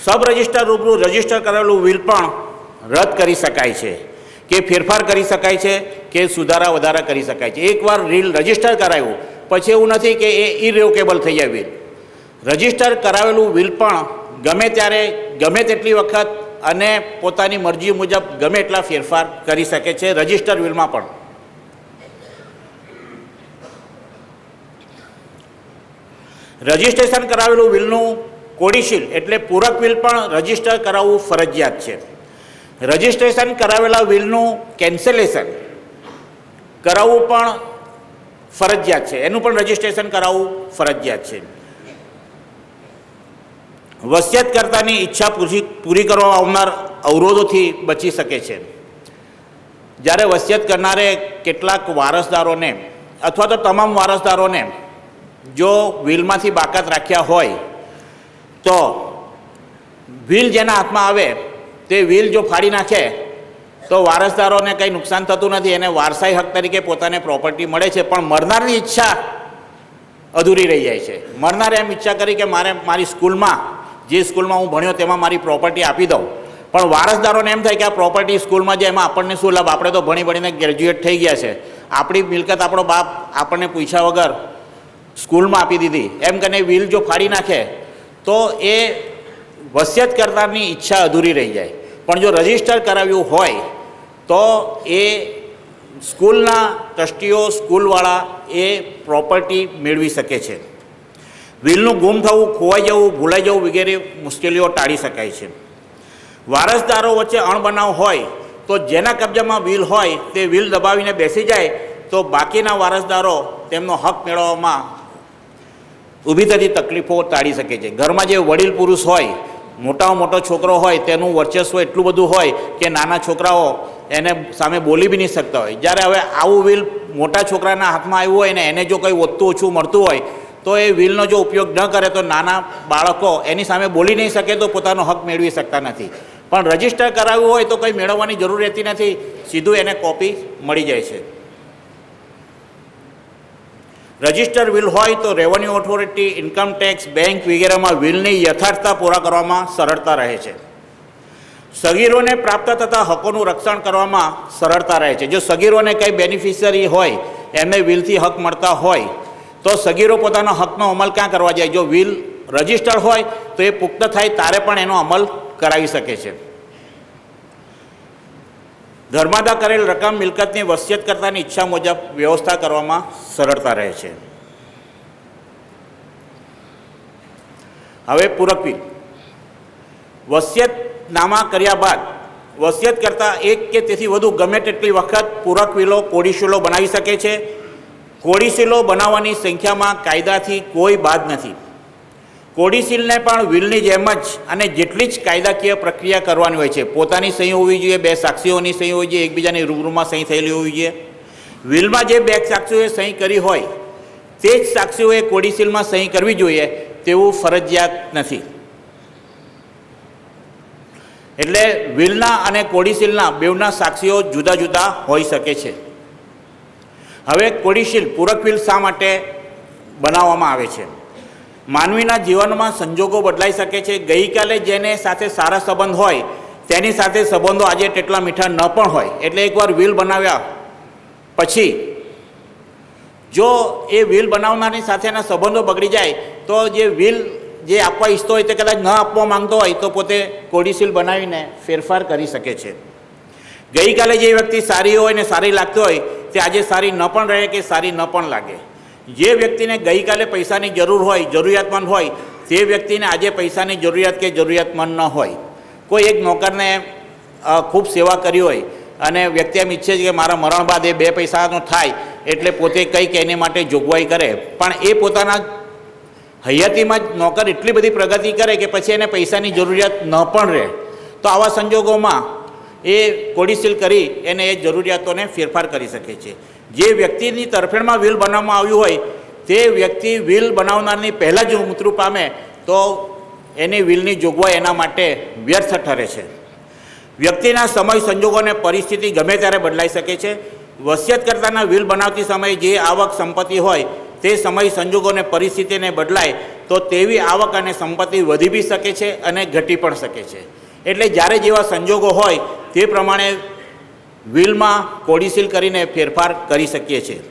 સબ રજિસ્ટર રૂબરૂ રજિસ્ટર કરેલું વિલ પણ રદ કરી શકાય છે કે ફેરફાર કરી શકાય છે કે સુધારા વધારા કરી શકાય છે. એકવાર વિલ રજિસ્ટર કરાવ્યું પછી એવું નથી કે એ ઇરિવોકેબલ થઈ જાય વિલ. રજિસ્ટર કરાવેલું વિલ પણ ગમે ત્યારે ગમે તેટલી વખત અને પોતાની મરજી મુજબ ગમે એટલા ફેરફાર કરી શકે છે રજિસ્ટર વિલમાં પણ. રજિસ્ટ્રેશન કરાવેલું વિલનું કોડિશીલ એટલે પૂરક વિલ પણ રજિસ્ટર કરાવવું ફરજિયાત છે. રજિસ્ટ્રેશન કરાવેલા વિલનું કેન્સલેશન કરાવવું પણ ફરજિયાત છે, એનું પણ રજિસ્ટ્રેશન કરાવવું ફરજિયાત છે. વસિયતકર્તાની ઈચ્છા પૂરી કરવામાં આવનાર અવરોધોથી બચી શકે છે. જ્યારે વસિયત કરનારે કેટલાક વારસદારોને અથવા તો તમામ વારસદારોને જો વિલમાંથી બાકાત રાખ્યા હોય તો વિલ જેના હાથમાં આવે તે વિલ જો ફાડી નાખે તો વારસદારોને કંઈ નુકસાન થતું નથી, એને વારસાઈ હક તરીકે પોતાને પ્રોપર્ટી મળે છે. પણ મરનારની ઈચ્છા અધૂરી રહી જાય છે. મરનારે એમ ઈચ્છા કરી કે મારે મારી સ્કૂલમાં જે સ્કૂલમાં હું ભણ્યો તેમાં મારી પ્રોપર્ટી આપી દઉં, પણ વારસદારોને એમ થાય કે આ પ્રોપર્ટી સ્કૂલમાં જે એમાં આપણને શું લાભ, આપણે તો ભણી ભણીને ગ્રેજ્યુએટ થઈ ગયા છે, આપણી મિલકત આપણો બાપ આપણને પૂછ્યા વગર સ્કૂલમાં આપી દીધી, એમ કરીને વિલ જો ફાડી નાખે તો એ વસિયતકર્તાની ઈચ્છા અધૂરી રહી જાય. પણ જો રજિસ્ટર કરાવ્યું હોય તો એ સ્કૂલના ટ્રસ્ટીઓ સ્કૂલવાળા એ પ્રોપર્ટી મેળવી શકે છે. વિલનું ગુમ થવું, ખોવાઈ જવું, ભૂલાઈ જવું વગેરે મુશ્કેલીઓ ટાળી શકાય છે. વારસદારો વચ્ચે અણબનાવ હોય તો જેના કબજામાં વિલ હોય તે વિલ દબાવીને બેસી જાય તો બાકીના વારસદારો તેમનો હક મેળવવામાં ઊભી થતી તકલીફો ટાળી શકે છે. ઘરમાં જે વડીલ પુરુષ હોય, મોટામાં મોટો છોકરો હોય, તેનું વર્ચસ્વ એટલું બધું હોય કે નાના છોકરાઓ એને સામે બોલી બી નહીં શકતા હોય. જ્યારે હવે આવું વિલ મોટા છોકરાના હાથમાં આવ્યું હોય ને એને જો કંઈ વધતું ઓછું મળતું હોય તો એ વિલનો જો ઉપયોગ ન કરે તો નાના બાળકો એની સામે બોલી નહીં શકે તો પોતાનો હક મેળવી શકતા નથી. પણ રજિસ્ટર કરાવ્યું હોય તો કંઈ મેળવવાની જરૂર રહેતી નથી, સીધું એને કોપી મળી જાય છે. રજિસ્ટર વિલ હોય તો revenue authority, income tax, bank વગેરેમાં વિલની યથાર્થતા પૂરા કરવામાં સરળતા રહે છે. સગીરોને પ્રાપ્ત થતા હકોનું રક્ષણ કરવામાં સરળતા રહે છે. જો સગીરોને કંઈ બેનિફિશિયરી હોય, એમને વિલથી હક મળતા હોય તો સગીરો પોતાના હકનો અમલ ક્યાં કરવા જાય? જો વિલ રજિસ્ટર હોય તો એ પુખ્ત થાય ત્યારે પણ એનો અમલ કરાવી શકે છે. ધર્માદા કરેલ રકમ મિલકતની વસિયતકર્તાની ઈચ્છા મુજબ વ્યવસ્થા કરવામાં સરળતા રહે છે. હવે પૂરક વિલ. વસિયતનામા કર્યા બાદ વસિયતકર્તા એક કે તેથી વધુ ગમે તેટલી વખત પૂરક વિલો, કોડિશીલો બનાવી શકે છે. કોડિશીલો બનાવવાની સંખ્યામાં કાયદાથી કોઈ બાદ નથી. કોડિશીલને પણ વિલની જેમ જ અને જેટલી જ કાયદાકીય પ્રક્રિયા કરવાની હોય છે. પોતાની સહી હોવી જોઈએ, બે સાક્ષીઓની સહી હોવી જોઈએ, એકબીજાની રૂબરૂમાં સહી થયેલી હોવી જોઈએ. વિલમાં જે બે સાક્ષીઓએ સહી કરી હોય તે જ સાક્ષીઓએ કોડિશીલમાં સહી કરવી જોઈએ તેવું ફરજિયાત નથી. એટલે વિલના અને કોડિશીલના બેવના સાક્ષીઓ જુદા જુદા હોઈ શકે છે. હવે કોડિશીલ પૂરક વિલ શા માટે બનાવવામાં આવે છે? માનવીના જીવનમાં સંજોગો બદલાઈ શકે છે. ગઈકાલે જેને સાથે સારા સંબંધ હોય તેની સાથે સંબંધો આજે તેટલા મીઠા ન પણ હોય. એટલે એકવાર વિલ બનાવ્યા પછી જો એ વિલ બનાવનારની સાથેના સંબંધો બગડી જાય તો જે વિલ જે આપવા ઈચ્છતો હોય તે કદાચ ન આપવા માંગતો હોય તો પોતે કોડિશીલ બનાવીને ફેરફાર કરી શકે છે. ગઈકાલે જે વ્યક્તિ સારી હોય ને સારી લાગતી હોય તે આજે સારી ન પણ રહે કે સારી ન પણ લાગે. જે વ્યક્તિને ગઈકાલે પૈસાની જરૂર હોય, જરૂરિયાતમંદ હોય, તે વ્યક્તિને આજે પૈસાની જરૂરિયાત કે જરૂરિયાતમંદ ન હોય. કોઈ એક નોકરને ખૂબ સેવા કરી હોય અને વ્યક્તિ એમ ઈચ્છે છે કે મારા મરણ બાદ એ બે પૈસાનો થાય એટલે પોતે કંઈક એની માટે જોગવાઈ કરે, પણ એ પોતાના હયાતીમાં જ નોકર એટલી બધી પ્રગતિ કરે કે પછી એને પૈસાની જરૂરિયાત ન પણ રહે. તો આવા સંજોગોમાં એ કોડિશીલ કરી એને એ જરૂરિયાતોને ફેરફાર કરી શકે છે. જે વ્યક્તિની તરફેણમાં વિલ બનાવવામાં આવ્યું હોય તે વ્યક્તિ વિલ બનાવનારની પહેલાં જ મૃત્યુ પામે તો એની વિલની જોગવાઈ એના માટે વ્યર્થ ઠરે છે. વ્યક્તિના સમય, સંજોગો અને પરિસ્થિતિ ગમે ત્યારે બદલાઈ શકે છે. વસિયતકર્તાના વિલ બનાવતી સમયે જે આવક સંપત્તિ હોય તે સમય, સંજોગો અને પરિસ્થિતિને બદલાય તો તેવી આવક અને સંપત્તિ વધી બી શકે છે અને ઘટી પણ શકે છે. એટલે જ્યારે જેવા સંજોગો હોય તે પ્રમાણે વિલમાં કોડિસિલ કરીને ફેરફાર કરી શકીએ છીએ.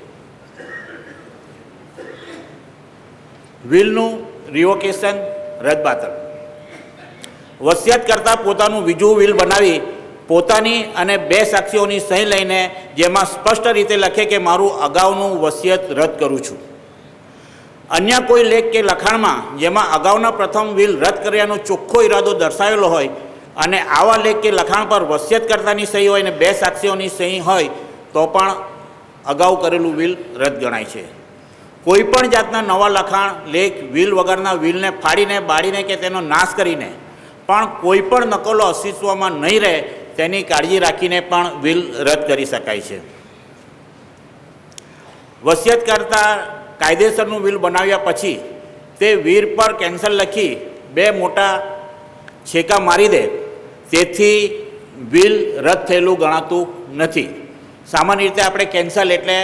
વિલનું રિવોકેશન રદબાતલ. વસિયત કરતાં પોતાનું બીજું વિલ બનાવી પોતાની અને 2 સાક્ષીઓની સહી લઈને જેમાં સ્પષ્ટ રીતે લખે કે મારું અગાઉનું વસિયત રદ કરું છું. અન્ય કોઈ લેખ કે લખાણમાં જેમાં અગાઉના પ્રથમ વિલ રદ કર્યાનો ચોખ્ખો ઈરાદો દર્શાવેલો હોય અને આવા લેખ કે લખાણ પર વસિયતકર્તાની સહી હોય અને 2 સાક્ષીઓની સહી હોય તો પણ અગાઉ કરેલું વિલ રદ ગણાય છે. કોઈ પણ જાતના નવા લખાણ, લેખ, વિલ વગરના વિલને ફાડીને, બાળીને કે તેનો નાશ કરીને પણ કોઈ પણ નકલો અસ્તિત્વમાં નહીં રહે તેની કાળજી રાખીને પણ વિલ રદ કરી શકાય છે. વસિયતકર્તા કાયદેસરનું વિલ બનાવ્યા પછી તે વીર પર કેન્સલ લખી 2 મોટા છેકા મારી દે તેથી વિલ રદ થયેલું ગણાતું નથી. સામાન્ય રીતે આપણે કેન્સલ એટલે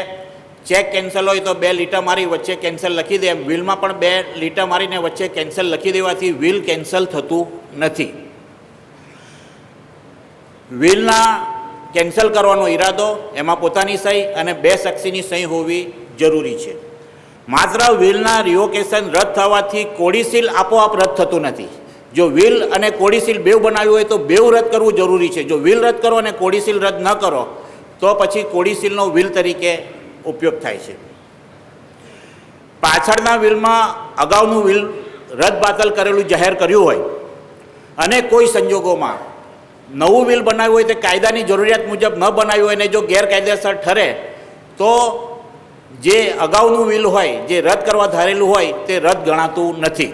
ચેક કેન્સલ હોય તો 2 લીટા મારી વચ્ચે કેન્સલ લખી દે, વિલમાં પણ 2 લીટા મારીને વચ્ચે કેન્સલ લખી દેવાથી વિલ કેન્સલ થતું નથી. વિલના કેન્સલ કરવાનો ઈરાદો, એમાં પોતાની સહી અને 2 સાક્ષીની સહી હોવી જરૂરી છે. માત્ર વિલના રિવોકેશન રદ થવાથી કોડિસિલ આપોઆપ રદ થતું નથી. જો વિલ અને કોડિસિલ બેવ બનાવ્યું હોય તો બેવ રદ કરવું જરૂરી છે. જો વિલ રદ કરો અને કોડિસિલ રદ ન કરો તો પછી કોડિસિલનો વિલ તરીકે ઉપયોગ થાય છે. પાછળના વિલમાં અગાઉનું વિલ રદબાતલ કરેલું જાહેર કર્યું હોય અને કોઈ સંજોગોમાં નવું વિલ બનાવ્યું હોય તે કાયદાની જરૂરિયાત મુજબ ન બનાવ્યું હોય અને જો ગેરકાયદેસર ઠરે તો જે અગાઉનું વિલ હોય, જે રદ કરવા ધારેલું હોય તે રદ ગણાતું નથી.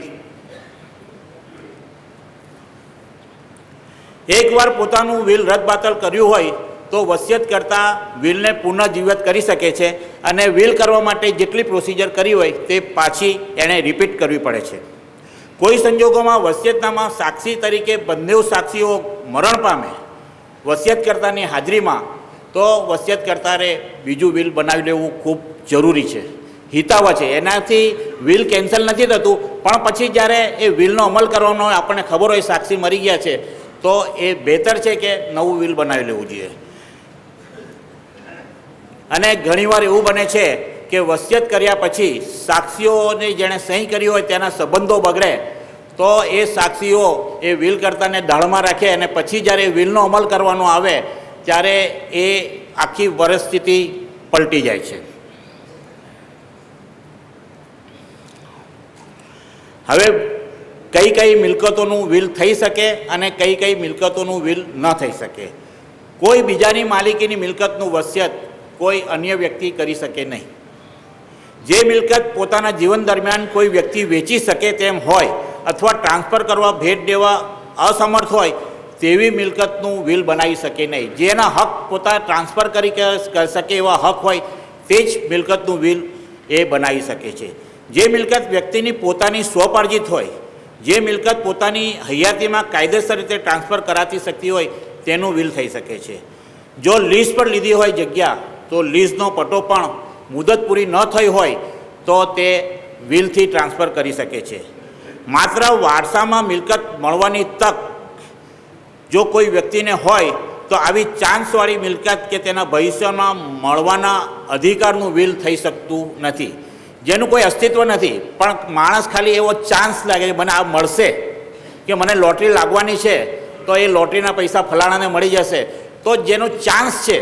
એકવાર પોતાનું વિલ રદબાતલ કર્યું હોય તો વસિયત કરતાં વિલને પુનઃજીવિત કરી શકે છે અને વિલ કરવા માટે જેટલી પ્રોસિજર કરી હોય તે પાછી એણે રિપીટ કરવી પડે છે. કોઈ સંજોગોમાં વસિયતનામા સાક્ષી તરીકે બંને સાક્ષીઓ મરણ પામે વસિયતકર્તાની હાજરીમાં તો વસિયતકર્તાએ બીજું વિલ બનાવી લેવું ખૂબ જરૂરી છે, હિતાવહ છે. એનાથી વિલ કેન્સલ નથી થતું પણ પછી જ્યારે એ વિલનો અમલ કરવાનો હોય, આપણને ખબર હોય સાક્ષી મરી ગયા છે તો એ બહેતર છે કે નવું વિલ બનાવી લેવું જોઈએ. અને ઘણીવાર એવું બને છે કે વસિયત કર્યા પછી સાક્ષીઓને જેણે સહી કરી હોય તેના સંબંધો બગડે તો એ સાક્ષીઓ એ વિલ કરતાને દાળમાં રાખે અને પછી જ્યારે વિલનો અમલ કરવાનો આવે ત્યારે એ આખી પરિસ્થિતિ પલટી જાય છે. હવે કઈ કઈ મિલકતોનું વિલ થઈ શકે અને કઈ કઈ મિલકતોનું વિલ ન થઈ શકે. કોઈ બીજાની માલિકીની મિલકતનું વસિયત કોઈ અન્ય વ્યક્તિ કરી શકે નહીં. જે મિલકત પોતાના જીવન દરમિયાન કોઈ વ્યક્તિ વેચી શકે તેમ હોય અથવા ટ્રાન્સફર કરવા, ભેટ દેવા અસમર્થ હોય તેવી મિલકતનું વિલ બનાવી શકે નહીં. જેના હક પોતા ટ્રાન્સફર કરી શકે એવા હક હોય તે જ મિલકતનું વિલ એ બનાવી શકે છે. જે મિલકત વ્યક્તિની પોતાની સ્વપાર્જિત હોય, જે મિલકત પોતાની હયાતીમાં કાયદેસર રીતે ટ્રાન્સફર કરાતી શકતી હોય તેનું વિલ થઈ શકે છે. જો લીઝ પર લીધી હોય જગ્યા તો લીઝનો પટ્ટો પણ મુદત પૂરી ન થઈ હોય તો તે વિલથી ટ્રાન્સફર કરી શકે છે. માત્ર વારસામાં મિલકત મળવાની તક જો કોઈ વ્યક્તિને હોય તો આવી ચાન્સવાળી મિલકત કે તેના ભવિષ્યમાં મળવાના અધિકારનું વિલ થઈ શકતું નથી. જેનું કોઈ અસ્તિત્વ નથી પણ માણસ ખાલી એવો ચાન્સ લાગે મને આ મળશે કે મને લોટરી લાગવાની છે તો એ લોટરીના પૈસા ફલાણાને મળી જશે, તો જેનો ચાન્સ છે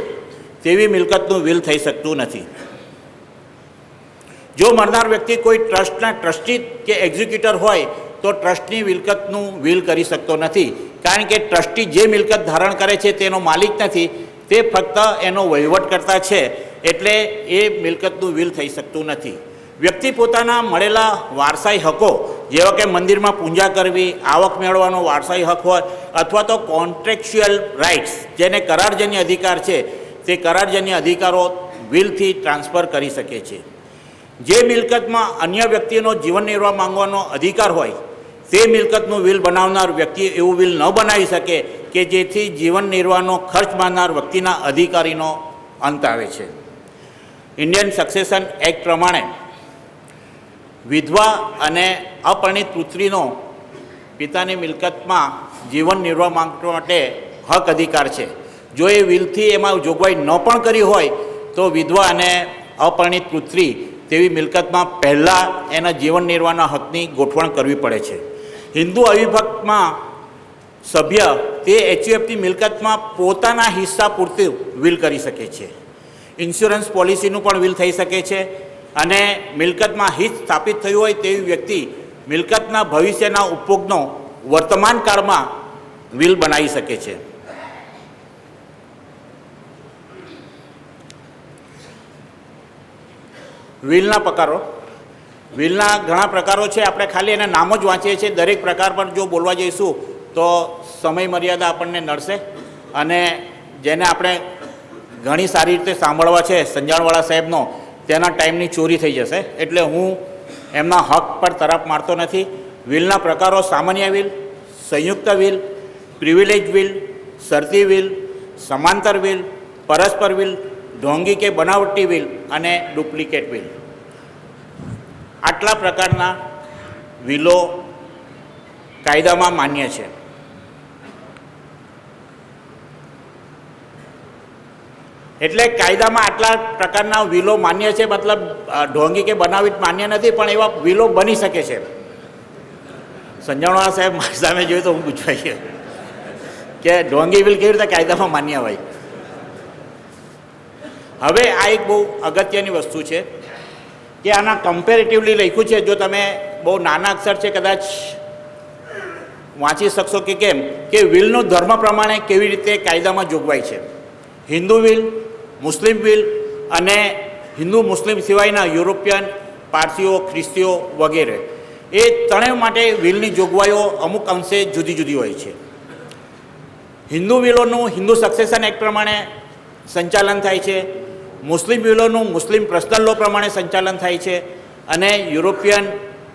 તેવી મિલકતનું વિલ થઈ શકતું નથી. જો મરનાર વ્યક્તિ કોઈ ટ્રસ્ટના ટ્રસ્ટી કે એક્ઝિક્યુટર હોય તો ટ્રસ્ટની મિલકતનું વિલ કરી શકતો નથી, કારણ કે ટ્રસ્ટી જે મિલકત ધારણ કરે છે તેનો માલિક નથી, તે ફક્ત એનો વહીવટકર્તા છે, એટલે એ મિલકતનું વિલ થઈ શકતું નથી. વ્યક્તિ પોતાના મળેલા વારસાઈ હકો જેવા કે મંદિરમાં પૂજા કરવી, આવક મેળવવાનો વારસાઈ હક હોય અથવા તો કોન્ટ્રેક્ચ્યુઅલ રાઇટ્સ જેને કરારજન્ય અધિકાર છે તે કરારજન્ય અધિકારો વિલથી ટ્રાન્સફર કરી શકે છે. જે મિલકતમાં અન્ય વ્યક્તિનો જીવન નિર્વાહ માંગવાનો અધિકાર હોય તે મિલકતનું વિલ બનાવનાર વ્યક્તિ એવું વિલ ન બનાવી શકે કે જેથી જીવન નિર્વાહનો ખર્ચ માંગનાર વ્યક્તિના અધિકારીનો અંત આવે છે. ઇન્ડિયન સક્સેશન એક્ટ પ્રમાણે વિધવા અને અપરિણિત પુત્રીનો પિતાની મિલકતમાં જીવન નિર્વાહ માટે હક અધિકાર છે. જો એ વિલથી એમાં જોગવાઈ ન પણ કરી હોય તો વિધવા અને અપરિણિત પુત્રી તેવી મિલકતમાં પહેલાં એના જીવન નિર્વાહના હકની ગોઠવણ કરવી પડે છે. હિન્દુ અવિભક્તમાં સભ્ય તે એચયુએફની મિલકતમાં પોતાના હિસ્સા પૂરતું વિલ કરી શકે છે. ઇન્સ્યોરન્સ પોલિસીનું પણ વિલ થઈ શકે છે અને મિલકતમાં હિત સ્થાપિત થયું હોય તેવી વ્યક્તિ મિલકતના ભવિષ્યના ઉપયોગનો વર્તમાન કાળમાં વિલ બનાવી શકે છે. વિલના પ્રકારો. વિલના ઘણા પ્રકારો છે. આપણે ખાલી એના નામ જ વાંચીએ છીએ. દરેક પ્રકાર પર જો બોલવા જઈશું તો સમય મર્યાદા આપણને નડશે અને જેને આપણે ઘણી સારી રીતે સાંભળવા છે સંજાણવાળા સાહેબનો, તેના ટાઈમની ચોરી થઈ જશે. એટલે હું એમના હક પર તરફ મારતો નથી. વિલના પ્રકારો: સામાન્ય વિલ, સંયુક્ત વિલ, પ્રિવિલેજ વિલ, શરતી વિલ, સમાંતર વિલ, પરસ્પર વિલ, ઢોંગી કે બનાવટી વિલ અને ડુપ્લિકેટ વિલ. આટલા પ્રકારના વિલો કાયદામાં માન્ય છે. એટલે કાયદામાં આટલા પ્રકારના વિલો માન્ય છે, મતલબ ઢોંગી કે બનાવટ માન્ય નથી, પણ એવા વિલો બની શકે છે. સંજાણવાળા સાહેબ મારી સામે જોયું તો હું પૂછવાય કે ઢોંગી વિલ કેવી રીતે કાયદામાં માન્ય હોય. હવે આ એક બહુ અગત્યની વસ્તુ છે કે આના કમ્પેરેટિવલી લખ્યું છે. જો તમે બહુ નાના અક્ષર છે કદાચ વાંચી શકશો કે કેમ, કે વિલનું ધર્મ પ્રમાણે કેવી રીતે કાયદામાં જોગવાઈ છે. હિન્દુ વિલ, મુસ્લિમ વિલ અને હિન્દુ મુસ્લિમ સિવાયના યુરોપિયન, પારસીઓ, ખ્રિસ્તીઓ વગેરે, એ ત્રણેય માટે વિલની જોગવાઈઓ અમુક અંશે જુદી જુદી હોય છે. હિન્દુ વિલોનું હિન્દુ સક્સેશન એક્ટ પ્રમાણે સંચાલન થાય છે. મુસ્લિમ વિલોનું મુસ્લિમ પર્સનલ લો પ્રમાણે સંચાલન થાય છે અને યુરોપિયન,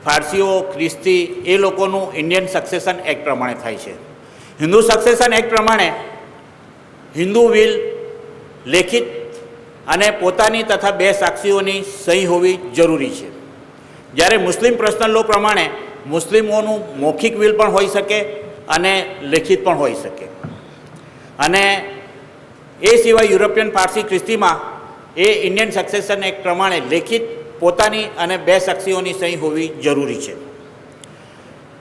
ફારસીઓ, ખ્રિસ્તી એ લોકોનું ઇન્ડિયન સક્સેશન એક્ટ પ્રમાણે થાય છે. હિન્દુ સક્સેશન એક્ટ પ્રમાણે હિન્દુ વિલ લેખિત અને પોતાની તથા બે સાક્ષીઓની સહી હોવી જરૂરી છે. જ્યારે મુસ્લિમ પર્સનલ લો પ્રમાણે મુસ્લિમોનું મૌખિક વિલ પણ હોઈ શકે અને લેખિત પણ હોઈ શકે. અને એ સિવાય યુરોપિયન, પારસી, ખ્રિસ્તીમાં એ ઇન્ડિયન સક્સેશન એક્ટ પ્રમાણે લેખિત, પોતાની અને બે સાક્ષીઓની સહી હોવી જરૂરી છે.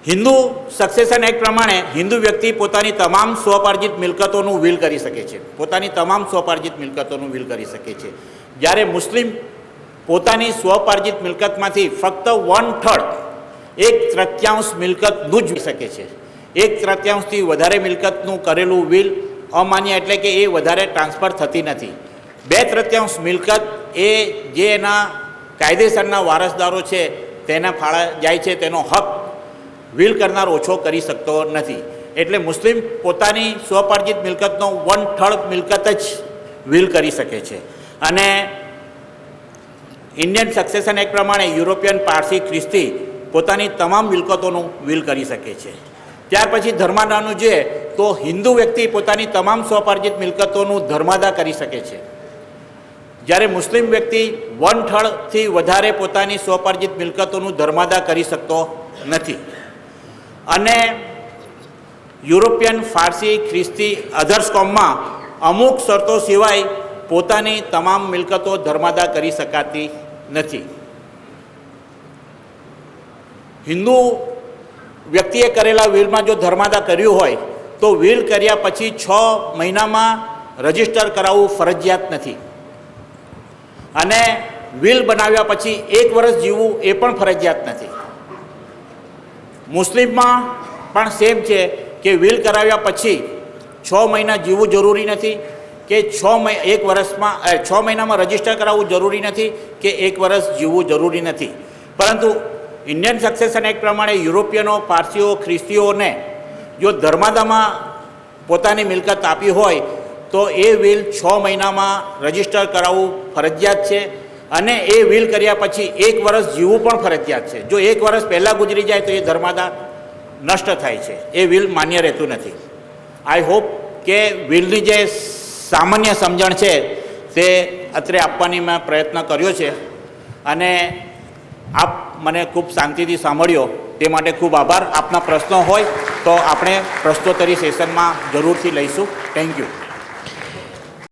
હિન્દુ સક્સેશન એક્ટ પ્રમાણે હિન્દુ વ્યક્તિ પોતાની તમામ સ્વપાર્જિત મિલકતોનું વિલ કરી શકે છે. પોતાની તમામ સ્વપાર્જિત મિલકતોનું વિલ કરી શકે છે. જ્યારે મુસ્લિમ પોતાની સ્વપાર્જિત મિલકતમાંથી ફક્ત 1/3, 1/3 મિલકતનું જ શકે છે. 1/3થી વધારે મિલકતનું કરેલું વિલ અમાન્ય, એટલે કે એ વધારે ટ્રાન્સફર થતી નથી. 2/3 મિલકત એ જે એના કાયદેસરના વારસદારો છે તેના ફાળા જાય છે, તેનો હક વિલ કરનાર ઓછો કરી શકતો નથી. એટલે મુસ્લિમ પોતાની સ્વપાર્જિત મિલકતનો 1/3 મિલકત જ વિલ કરી શકે છે. અને ઇન્ડિયન સક્સેશન એક્ટ પ્રમાણે યુરોપિયન, પારસી, ખ્રિસ્તી પોતાની તમામ મિલકતોનું વિલ કરી શકે છે. ત્યાર પછી ધર્માદાનું જોઈએ તો હિન્દુ વ્યક્તિ પોતાની તમામ સ્વપાર્જિત મિલકતોનું ધર્માદા કરી શકે છે. જ્યારે મુસ્લિમ વ્યક્તિ 1/3થી વધારે પોતાની સ્વપાર્જિત મિલકતોનું ધર્માદા કરી શકતો નથી. અને યુરોપિયન, ફારસી, ખ્રિસ્તી, અધર્સ કોમમાં અમુક શરતો સિવાય પોતાની તમામ મિલકતો ધર્માદા કરી શકાતી નથી. હિન્દુ વ્યક્તિએ કરેલા વિલમાં જો ધર્માદા કર્યું હોય તો વિલ કર્યા પછી 6 મહિનામાં રજીસ્ટર કરાવવું ફરજિયાત નથી. અને વિલ બનાવ્યા પછી 1 વર્ષ જીવવું એ પણ ફરજિયાત નથી. મુસ્લિમમાં પણ સેમ છે કે વિલ કરાવ્યા પછી 6 મહિના જીવવું જરૂરી નથી કે 6 મહિનામાં રજીસ્ટર કરાવવું જરૂરી નથી કે 1 વર્ષ જીવવું જરૂરી નથી. પરંતુ ઇન્ડિયન સક્સેશન એક્ટ પ્રમાણે યુરોપિયનો, પારસીઓ, ખ્રિસ્તીઓને જો ધર્માદામાં પોતાની મિલકત આપી હોય તો એ વિલ 6 મહિનામાં રજીસ્ટર કરાવવું ફરજિયાત છે. અને એ વિલ કર્યા પછી 1 વર્ષ જીવવું પણ ફરજિયાત છે. જો 1 વર્ષ પહેલાં ગુજરી જાય તો એ ધર્માદા નષ્ટ થાય છે, એ વિલ માન્ય રહેતું નથી. આઈ હોપ કે વિલની જે સામાન્ય સમજણ છે તે અત્રે આપવાની મેં પ્રયત્ન કર્યો છે. અને આપ મને ખૂબ શાંતિથી સાંભળ્યો તે માટે ખૂબ આભાર. આપના પ્રશ્નો હોય તો આપણે પ્રશ્નોત્તરી સેશનમાં જરૂરથી લઈશું. Thank you.